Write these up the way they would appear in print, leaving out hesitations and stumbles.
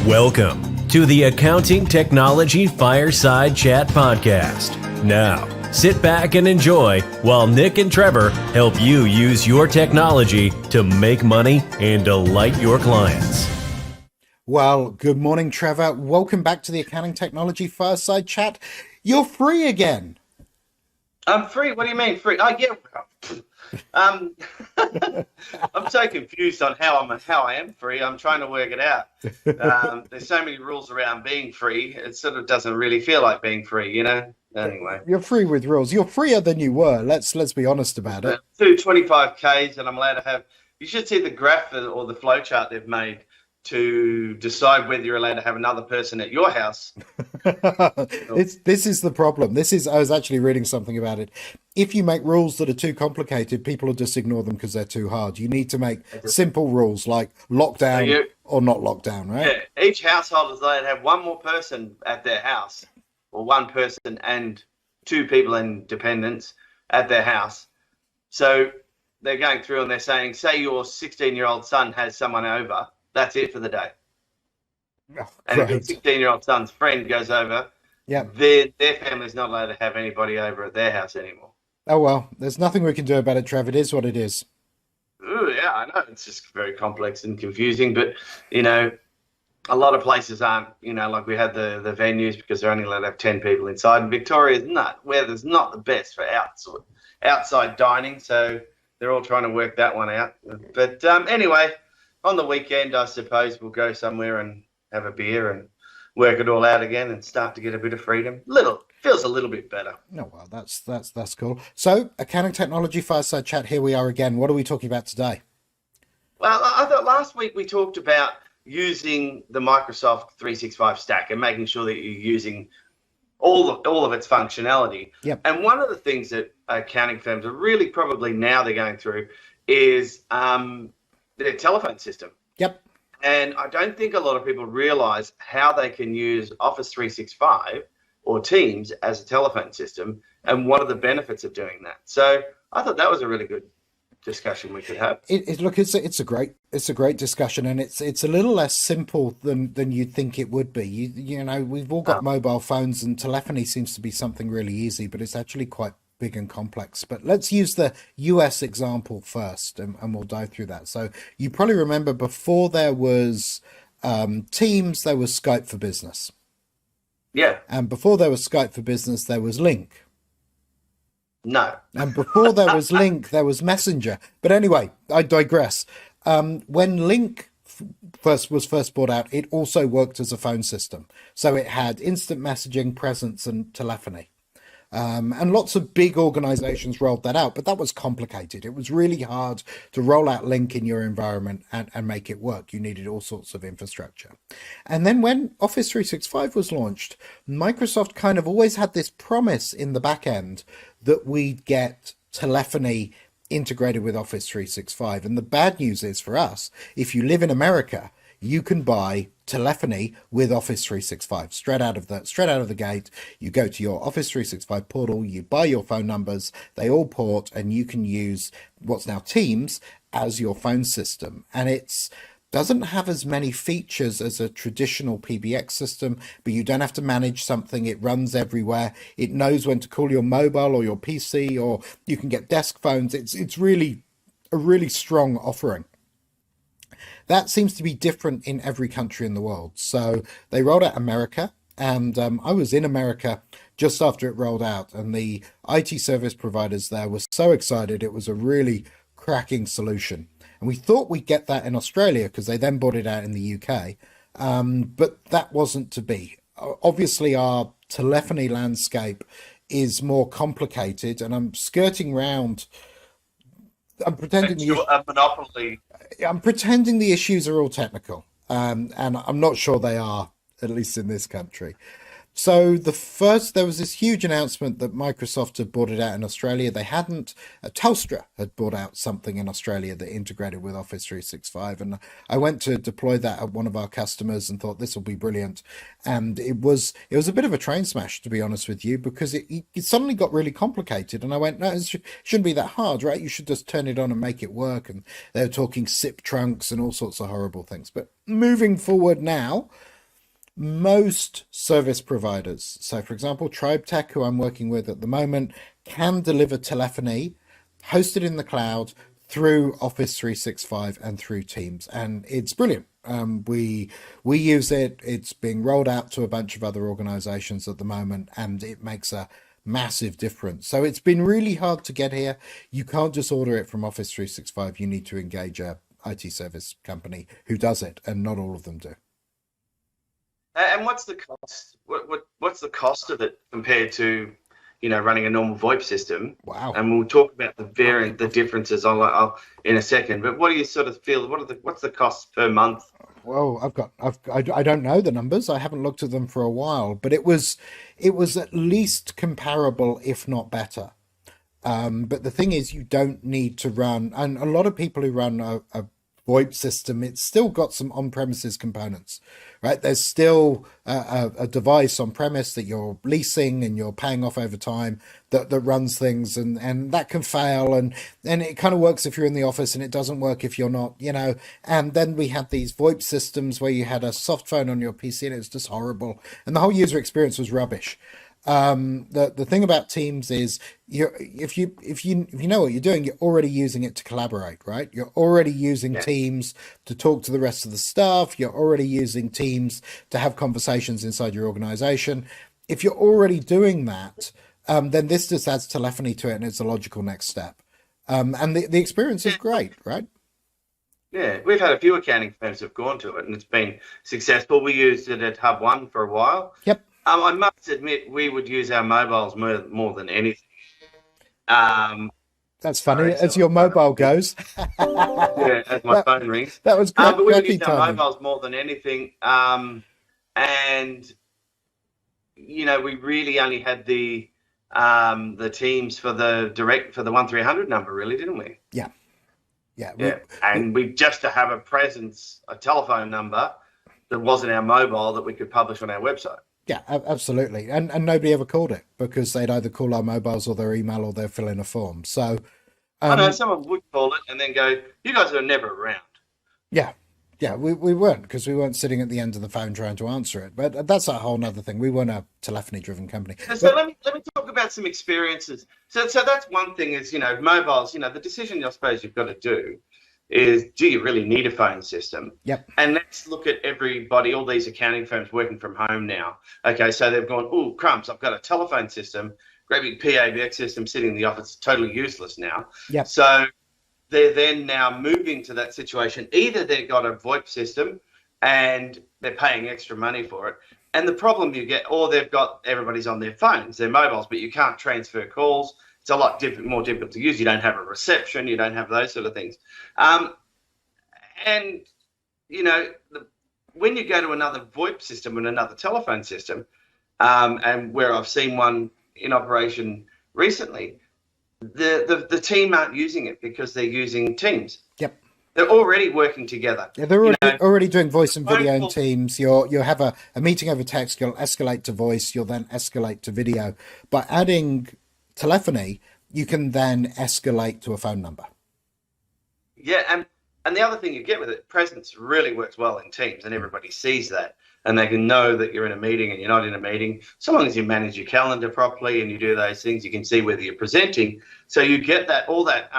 Welcome to the Accounting Technology Fireside Chat Podcast. Now, sit back and enjoy while Nick and Trevor help you use your technology to make money and delight your clients. Well, good morning, Trevor. Welcome back to the Accounting Technology Fireside Chat. You're free again. I'm free? What do you mean free? Oh, yeah. I'm so confused on how I am free. I'm trying to work it out. There's so many rules around being free. It sort of doesn't really feel like being free, you know? Anyway. You're free with rules. You're freer than you were. Let's be honest about it. 225Ks and I'm allowed to have, you should see the graph or the flow chart they've made to decide whether you're allowed to have another person at your house. This is the problem. I was actually reading something about it. If you make rules that are too complicated, people will just ignore them because they're too hard. You need to make simple rules like lockdown or not lockdown, right? Yeah, each household is allowed to have one more person at their house, or one person and two people in dependents at their house. So they're going through and they're saying, say your 16-year-old son has someone over, that's it for the day. Oh, and if your 16-year-old son's friend goes over, their family's not allowed to have anybody over at their house anymore. Oh, well, there's nothing we can do about it, Trev. It is what it is. Ooh, yeah, I know. It's just very complex and confusing. But, you know, a lot of places aren't, you know, like we had the venues because they're only allowed to have 10 people inside. And Victoria's not, where there's not the best for outside dining. So they're all trying to work that one out. But anyway, on the weekend, I suppose we'll go somewhere and have a beer and work it all out again and start to get a bit of freedom. Feels a little bit better. No, well, that's cool. So, Accounting Technology Fireside Chat, here we are again. What are we talking about today? Well, I thought last week we talked about using the Microsoft 365 stack and making sure that you're using all of its functionality. Yep. And one of the things that accounting firms are really probably now they're going through is their telephone system. Yep. And I don't think a lot of people realize how they can use Office 365 or Teams as a telephone system and what are the benefits of doing that. So I thought that was a really good discussion we could have. It's a great discussion, and it's a little less simple than you'd think it would be. You know, we've all got mobile phones, and telephony seems to be something really easy, but it's actually quite big and complex. But let's use the US example first, and we'll dive through that. So you probably remember before there was Teams, there was Skype for Business. Yeah. And before there was Skype for Business, there was Link. No. And before there was Link, there was Messenger. But anyway, I digress. When Link was first brought out, it also worked as a phone system. So it had instant messaging, presence, and telephony. And lots of big organizations rolled that out, but that was complicated. It was really hard to roll out Link in your environment and make it work. You needed all sorts of infrastructure. And then when Office 365 was launched, Microsoft kind of always had this promise in the back end that we'd get telephony integrated with Office 365. And the bad news is for us, if you live in America, you can buy telephony with Office 365 straight out of the gate. You go to your Office 365 portal, you buy your phone numbers, they all port, and you can use what's now Teams as your phone system. And it doesn't have as many features as a traditional PBX system, but you don't have to manage something. It runs everywhere. It knows when to call your mobile or your PC, or you can get desk phones. It's really a really strong offering. That seems to be different in every country in the world. So they rolled out America, and I was in America just after it rolled out, and the IT service providers there were so excited. It was a really cracking solution. And we thought we'd get that in Australia because they then brought it out in the UK, but that wasn't to be. Obviously, our telephony landscape is more complicated, and I'm skirting round. I'm pretending a monopoly. I'm pretending the issues are all technical, and I'm not sure they are, at least in this country. So there was this huge announcement that Microsoft had brought it out in Australia. They hadn't. Telstra had brought out something in Australia that integrated with Office 365. And I went to deploy that at one of our customers and thought this will be brilliant. And it was a bit of a train smash, to be honest with you, because it suddenly got really complicated. And I went, no, it shouldn't be that hard, right? You should just turn it on and make it work. And they were talking SIP trunks and all sorts of horrible things. But moving forward now, Most service providers, so for example, TribeTech, who I'm working with at the moment, can deliver telephony hosted in the cloud through Office 365 and through Teams, and it's brilliant. We use it. It's being rolled out to a bunch of other organizations at the moment, and it makes a massive difference. So it's been really hard to get here. You can't just order it from Office 365. You need to engage a IT service company who does it, and not all of them do. And what's the cost? What's the cost of it compared to, running a normal VoIP system? Wow. And we'll talk about the differences I'll in a second. But what do you sort of feel? What's the cost per month? Well, I don't know the numbers. I haven't looked at them for a while, but it was at least comparable, if not better. But the thing is, you don't need to run, and a lot of people who run a VoIP system, it's still got some on-premises components, right? There's still a device on premise that you're leasing and you're paying off over time that runs things, and that can fail, and it kind of works if you're in the office and it doesn't work if you're not, and then we had these VoIP systems where you had a soft phone on your PC and it was just horrible, and the whole user experience was rubbish. The thing about Teams is if you know what you're doing, you're already using it to collaborate, right? You're already using Teams to talk to the rest of the staff. You're already using Teams to have conversations inside your organization. If you're already doing that, then this just adds telephony to it, and it's a logical next step. And the experience is great, right? Yeah, we've had a few accounting firms that have gone to it, and it's been successful. We used it at Hub One for a while. Yep. I must admit, we would use our mobiles more than anything. That's funny, as your mobile goes. Yeah, as my phone rings. That was great. But we would use our mobiles more than anything. And, we really only had the Teams for the 1300 number, really, didn't we? Yeah. And we just to have a telephone number that wasn't our mobile that we could publish on our website. Yeah, absolutely. And nobody ever called it because they'd either call our mobiles or their email or they'd fill in a form. So I know someone would call it and then go, "You guys are never around." Yeah, we weren't, because we weren't sitting at the end of the phone trying to answer it. But that's a whole nother thing. We weren't a telephony-driven company. So let me talk about some experiences. So that's one thing is, mobiles, the decision I suppose you've got to do is, do you really need a phone system? Yep. And let's look at everybody, all these accounting firms working from home now. Okay, so they've gone, oh, crumbs, I've got a telephone system, great big PABX system sitting in the office, totally useless now. Yep. So they're then now moving to that situation. Either they've got a VoIP system and they're paying extra money for it. And the problem you get, or they've got everybody's on their phones, their mobiles, but you can't transfer calls. It's a lot more difficult to use. You don't have a reception. You don't have those sort of things. And, when you go to another VoIP system and another telephone system, and where I've seen one in operation recently, the team aren't using it because they're using Teams. Yep. They're already working together. Yeah, they're already doing voice and video in Teams. You'll have a meeting over text. You'll escalate to voice. You'll then escalate to video. By adding telephony, you can then escalate to a phone number. Yeah, and the other thing you get with it, presence really works well in Teams, and everybody sees that, and they can know that you're in a meeting and you're not in a meeting. So long as you manage your calendar properly and you do those things, you can see whether you're presenting. So you get all that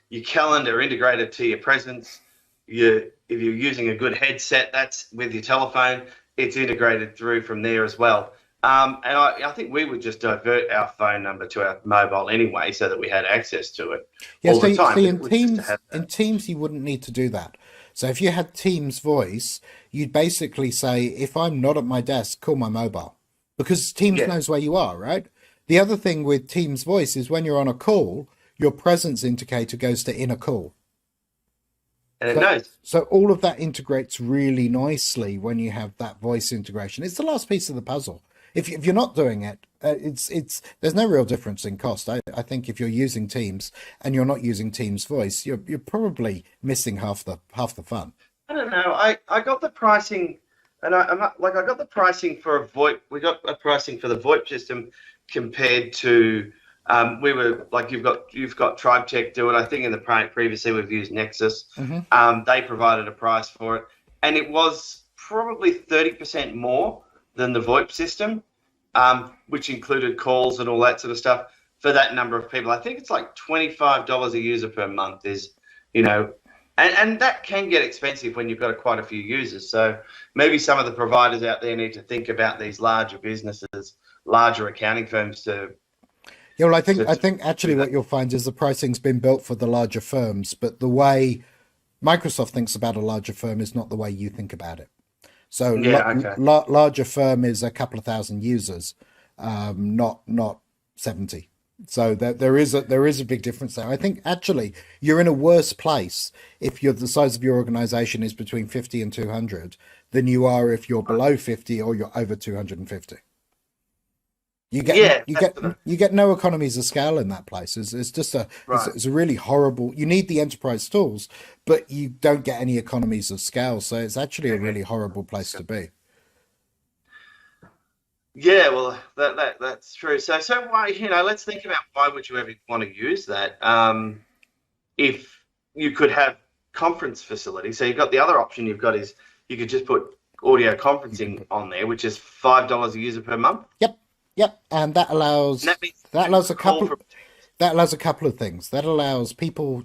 your calendar integrated to your presence. If you're using a good headset, that's with your telephone, it's integrated through from there as well. And I think we would just divert our phone number to our mobile anyway, so that we had access to it all the time. See, in Teams, you wouldn't need to do that. So if you had Teams voice, you'd basically say, if I'm not at my desk, call my mobile, because Teams knows where you are, right? The other thing with Teams voice is when you're on a call, your presence indicator goes to in a call. And it knows. So all of that integrates really nicely when you have that voice integration. It's the last piece of the puzzle. If you're not doing it, there's no real difference in cost. I think if you're using Teams and you're not using Teams voice, you're probably missing half the fun. I don't know. I got the pricing, and I got the pricing for a VoIP. We got a pricing for the VoIP system compared to we were like you've got TribeTech do it. I think in the previously we've used Nexus. Mm-hmm. They provided a price for it, and it was probably 30% more than the VoIP system, which included calls and all that sort of stuff for that number of people. I think it's like $25 a user per month is, and that can get expensive when you've got quite a few users. So maybe some of the providers out there need to think about these larger businesses, larger accounting firms to. Yeah, well, I think actually what you'll find is the pricing's been built for the larger firms, but the way Microsoft thinks about a larger firm is not the way you think about it. So larger firm is a couple of thousand users, not 70. So there is a big difference there. I think actually you're in a worse place if the size of your organization is between 50 and 200 than you are if you're below 50 or you're over 250. You get no economies of scale in that place. It's just it's a really horrible. You need the enterprise tools, but you don't get any economies of scale. So it's actually a really horrible place to be. Yeah, well, that's true. So why, let's think about why would you ever want to use that? If you could have conference facilities, so you've got the other option you've got is you could just put audio conferencing on there, which is $5 a user per month. Yep, and that allows a couple of things. That allows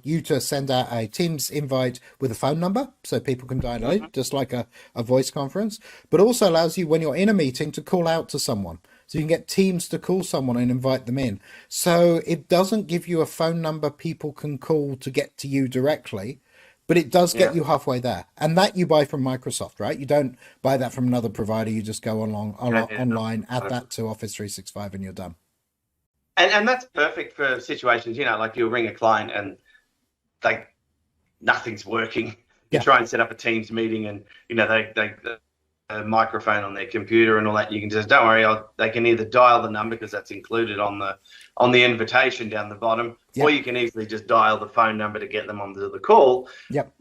you to send out a Teams invite with a phone number so people can dial in, just like a voice conference, but also allows you when you're in a meeting to call out to someone. So you can get Teams to call someone and invite them in. So it doesn't give you a phone number people can call to get to you directly, but it does get you halfway there. And that you buy from Microsoft, right? You don't buy that from another provider. You just go online, add that to Office 365 and you're done. And that's perfect for situations, like you'll ring a client and nothing's working. You try and set up a Teams meeting and, they a microphone on their computer and all that. You can just, don't worry, they can either dial the number because that's included on the invitation down the bottom, or you can easily just dial the phone number to get them onto the call.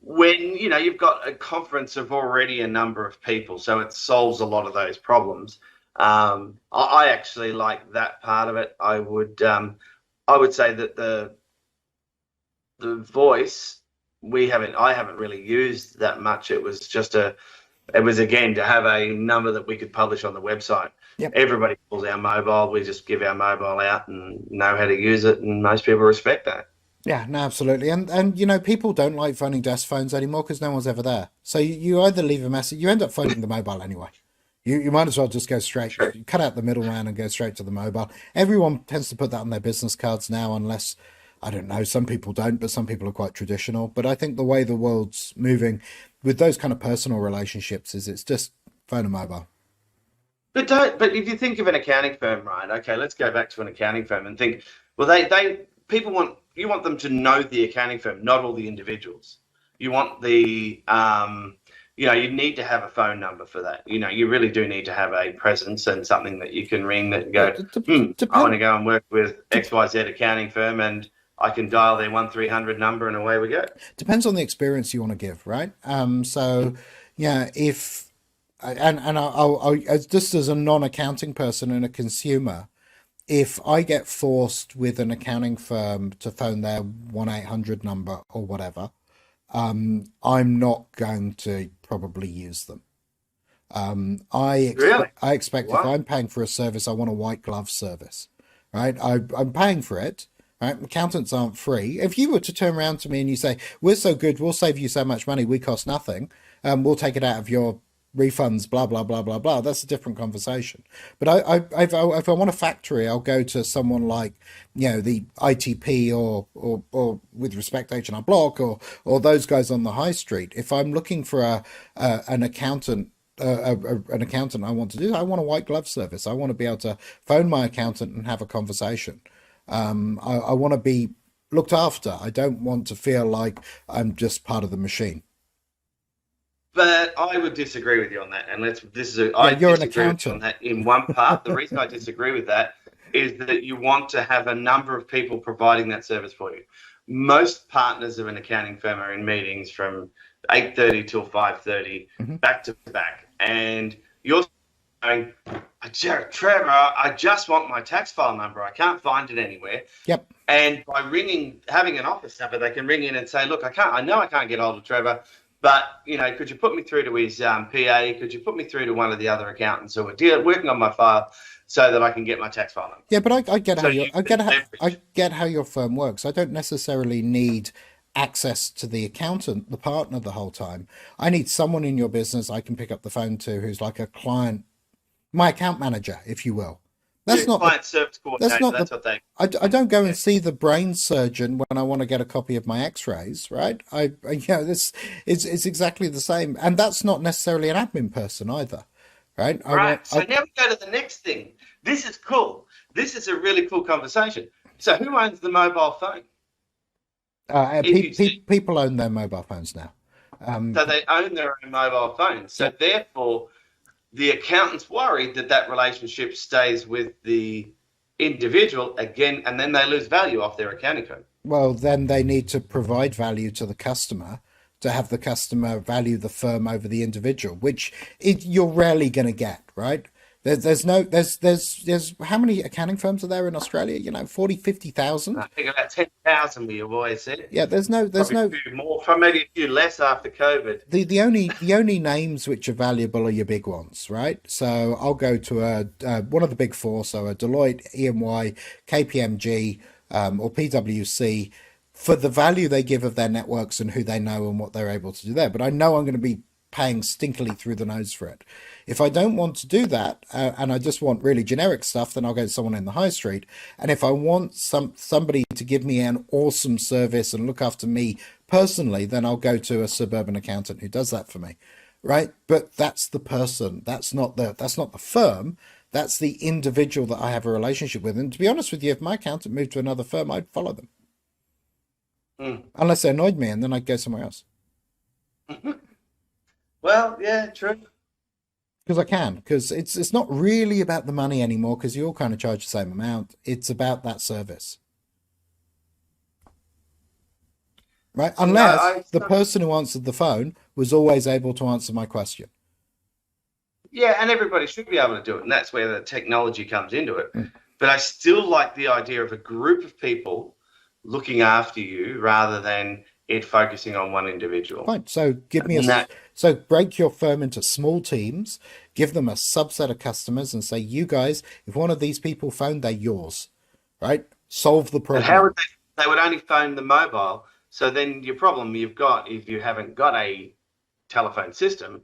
When, you've got a conference of already a number of people, so it solves a lot of those problems. I actually like that part of it. I would say that the voice I haven't really used that much. It was just again to have a number that we could publish on the website. Everybody calls our mobile. We just give our mobile out and know how to use it, and most people respect that. Yeah, no, absolutely. And people don't like phoning desk phones anymore because no one's ever there. So you either leave a message, you end up phoning the mobile anyway. You might as well just go straight, cut out the middleman and go straight to the mobile. Everyone tends to put that on their business cards now, unless, I don't know, some people don't, but some people are quite traditional. But I think the way the world's moving with those kind of personal relationships is it's just phone and mobile. But if you think of an accounting firm, right? Okay, let's go back to an accounting firm and think, well, you want them to know the accounting firm, not all the individuals. You want the you need to have a phone number for that. You really do need to have a presence and something that you can ring that go, I want to go and work with XYZ accounting firm, and I can dial their 1300 number and away we go. Depends on the experience you want to give, right? If I'll just as a non-accounting person and a consumer, if I get forced with an accounting firm to phone their 1-800 number or whatever, I'm not going to probably use them. I expect if I'm paying for a service, I want a white glove service, right? I'm paying for it. Right? Accountants aren't free. If you were to turn around to me and you say, we're so good, we'll save you so much money, we cost nothing, we'll take it out of your refunds, blah, blah, blah, blah, blah. That's a different conversation. But if I want a factory, I'll go to someone like, the ITP or with respect H&R Block or those guys on the high street. If I'm looking for an accountant, I want a white glove service. I want to be able to phone my accountant and have a conversation. I want to be looked after. I don't want to feel like I'm just part of the machine. But I would disagree with you on that. And you're an accountant. On that in one part. The reason I disagree with that is that you want to have a number of people providing that service for you. Most partners of an accounting firm are in meetings from 8:30 till 5:30, back to back. And you're saying, Trevor, I just want my tax file number. I can't find it anywhere. Yep. And by having an office number, they can ring in and say, look, I know I can't get hold of Trevor, But, could you put me through to his PA? Could you put me through to one of the other accountants who are working on my file so that I can get my tax file number? Yeah, but I get So I get how your firm works. I don't necessarily need access to the accountant, the partner, the whole time. I need someone in your business I can pick up the phone to who's like a client, my account manager, if you will. That's not client service coordinator. That's what they. I don't go and see the brain surgeon when I want to get a copy of my X-rays, right? This it's exactly the same, and that's not necessarily an admin person either, right? Right. So now we go to the next thing. This is cool. This is a really cool conversation. So who owns the mobile phone? People own their mobile phones now. So they own their own mobile phones. So therefore, the accountant's worried that relationship stays with the individual again, and then they lose value off their accounting firm. Well, then they need to provide value to the customer to have the customer value the firm over the individual, which you're rarely going to get, right? There's how many accounting firms are there in Australia? 40, 50,000. I think about 10,000 we have always said. Yeah, there's no a few more, maybe a few less after COVID. The only names which are valuable are your big ones, right? So I'll go to one of the big four, so a Deloitte, EY, KPMG, or PwC, for the value they give of their networks and who they know and what they're able to do there. But I know I'm going to be paying stinkily through the nose for it. If I don't want to do that, and I just want really generic stuff, then I'll go to someone in the high street. And if I want somebody to give me an awesome service and look after me personally, then I'll go to a suburban accountant who does that for me, right? But that's the person. That's not the firm. That's the individual that I have a relationship with. And to be honest with you, if my accountant moved to another firm, I'd follow them. Unless they annoyed me, and then I'd go somewhere else. Well, yeah, true. Because I can, because it's not really about the money anymore, because you all kind of charge the same amount. It's about that service, right? Unless the person who answered the phone was always able to answer my question. Yeah, and everybody should be able to do it, and that's where the technology comes into it. But I still like the idea of a group of people looking after you rather than it focusing on one individual. Fine. So so break your firm into small teams, give them a subset of customers and say, you guys, if one of these people phoned, they're yours, right? Solve the problem. And how would they would only phone the mobile. So then your problem you've got, if you haven't got a telephone system,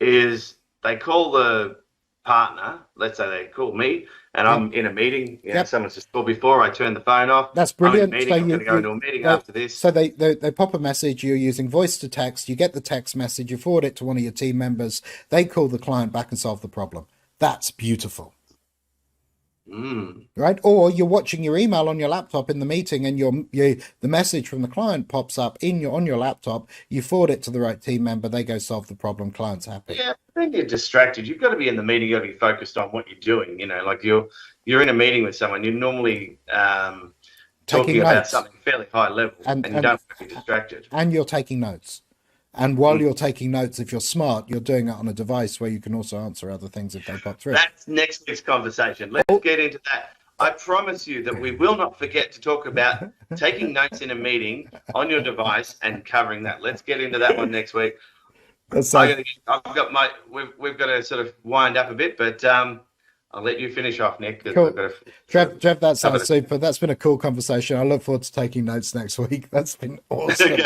is they call the partner, let's say they call me, and I'm in a meeting. Someone's just called before. I turn the phone off. That's brilliant. I'm going to go into a meeting after this. So they pop a message. You're using voice to text. You get the text message. You forward it to one of your team members. They call the client back and solve the problem. That's beautiful. Right? Or you're watching your email on your laptop in the meeting, and the message from the client pops up on your laptop. You forward it to the right team member. They go solve the problem. Client's happy. Yeah, then you're distracted. You've got to be in the meeting. You've got to be focused on what you're doing. Like you're in a meeting with someone. You're normally talking about something fairly high level, and you don't have to be distracted. And you're taking notes. And while you're taking notes, if you're smart, you're doing it on a device where you can also answer other things if they pop through. That's next week's conversation. Let's get into that. I promise you that we will not forget to talk about taking notes in a meeting on your device and covering that. Let's get into that one next week. We've got to sort of wind up a bit, but I'll let you finish off, Nick. Cool. Trev, that sounds super. That's been a cool conversation. I look forward to taking notes next week. That's been awesome.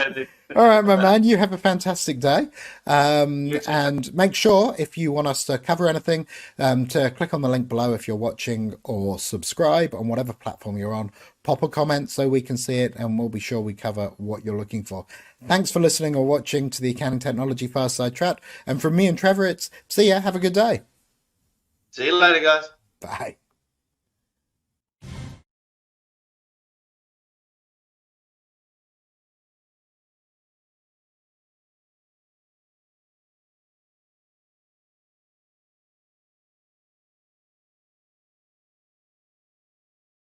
All right, my man, you have a fantastic day. And make sure, if you want us to cover anything, to click on the link below if you're watching, or subscribe on whatever platform you're on. Pop a comment so we can see it, and we'll be sure we cover what you're looking for. Thanks for listening or watching to the Accounting Technology Fireside Chat. And from me and Trevor, it's see ya. Have a good day. See you later, guys. Bye.